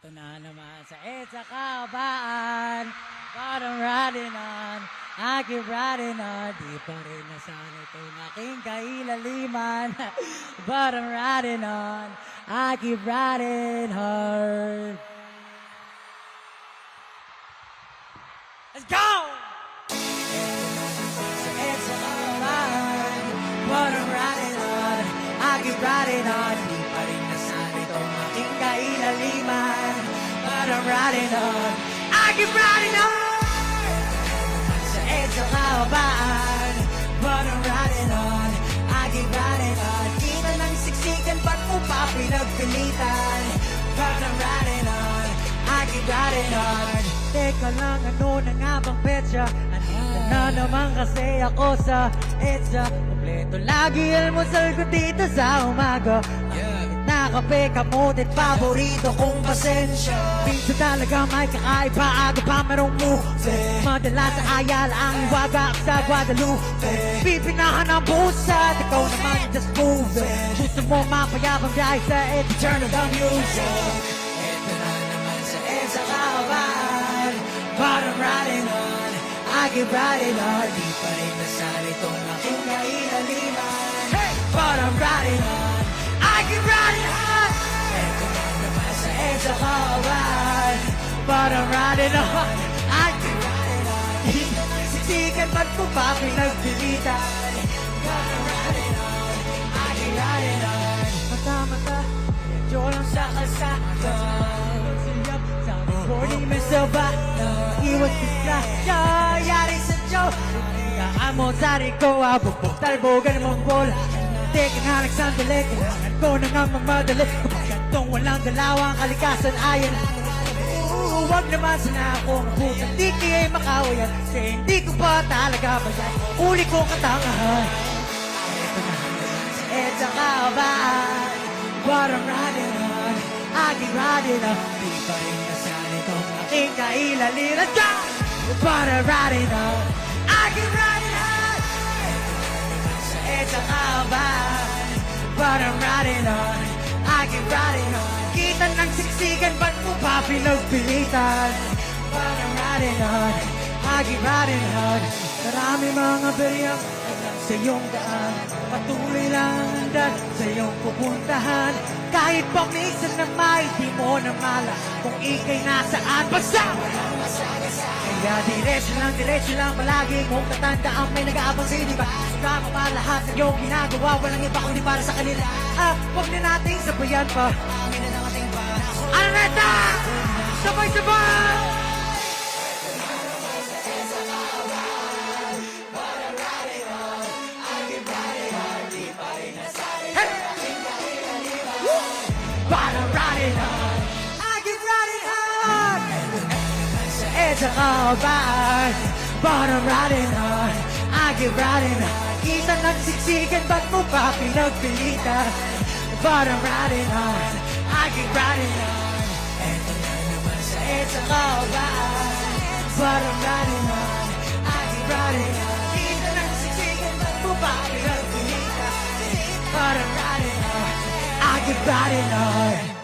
Ito na naman sa EDSA Kaabaan, but I'm riding on, I keep riding on. Di pa rin nasan itong aking kailaliman, but I'm riding on, I keep riding hard. Let's go! Sa EDSA Kaabaan, but I'm riding on, I keep riding on. Di pa rin nasan itong aking kailaliman, but I'm riding on, I keep riding on. Sa EDSA Kaabaan, but I'm riding on, I keep riding on. Di na nang siksikan, ba't mo pa pinagpilitan? But I'm riding on, I keep riding on. Teka lang, ano na nga bang petsa? Andito na naman kasi ako sa EDSA. Kompleto lagi almusal ko dito sa umaga. Na kape, kamutit, paborito kong pasensya. Minsan talaga may kakaiba, aga pa merong move. Madalas sa Ayala ang iwaga sa Guadalupe. Pipinahan ang busat, ikaw naman just move it. Gusto mo mapayabang dahil sa EDSA, turn on the music. Ito na naman sa EDSA Kaabaan, but I'm riding on, I keep riding on. Di pa rin nasan itong aking kailaliman, but I'm riding on, I keep riding on. Ito na naman sa EDSA Kaabaan, but I'm riding on, I keep riding on. Di na nang siksikan, ba't mo pa pinagpilitan? But I'm riding on, I keep riding on. Mata-mata, medyo lang sa kalsada. Siyap, sabi ko di may sabata. Iwas bigla, yari sa Diyos. Kaan mo sa riko, abubog, talbogan mong bola. Teka nga nagsandali, kailangan ko na nga mamadali. Kapag gantong walang dalawang kalikasan, ayan. Huwag naman sana akong abutang, di kaya'y makawayan. Kasi hindi ko pa talaga bayan, uli ko katangahan. Ito na sa EDSA Kaabaan, but I'm riding on, I keep riding on. Di pa rin nasan itong aking kailaliman, but I'm riding on, I keep riding on. Ito na naman sa EDSA Kaabaan, but I'm riding on, I keep riding on. Kita ng siksikan, ba't mo pa pinagpilitan? But I'm riding on, I keep riding on. Marami mga beriyang alam sa iyong daan, patuloy lang ang andan sa iyong pupuntahan. Kahit pa minsan na may di mo na mala kung ika'y nasaan, basta walang masagasaan. Kaya diretso lang palagi kung tatandaan may nag-aabang sa di ba? Sugama pa lahat ng iyong ginagawa, walang iba kundi para sa kanila. Huwag na nating sabayan pa, amin na lang ating pa. Ano na ito? Sabay-sabay! But I'm riding on, I keep riding on. Sa EDSA Kaabaan, but I'm riding on, I keep riding on. Kita ng siksikan, ba't mo pa pinagpilitan? But I'm riding on, I keep riding on. Ito na naman sa EDSA Kaabaan, but I'm riding on, I keep riding on. Kita ng siksikan, ba't mo pa pinagpilitan? But I'm riding on, I keep riding on.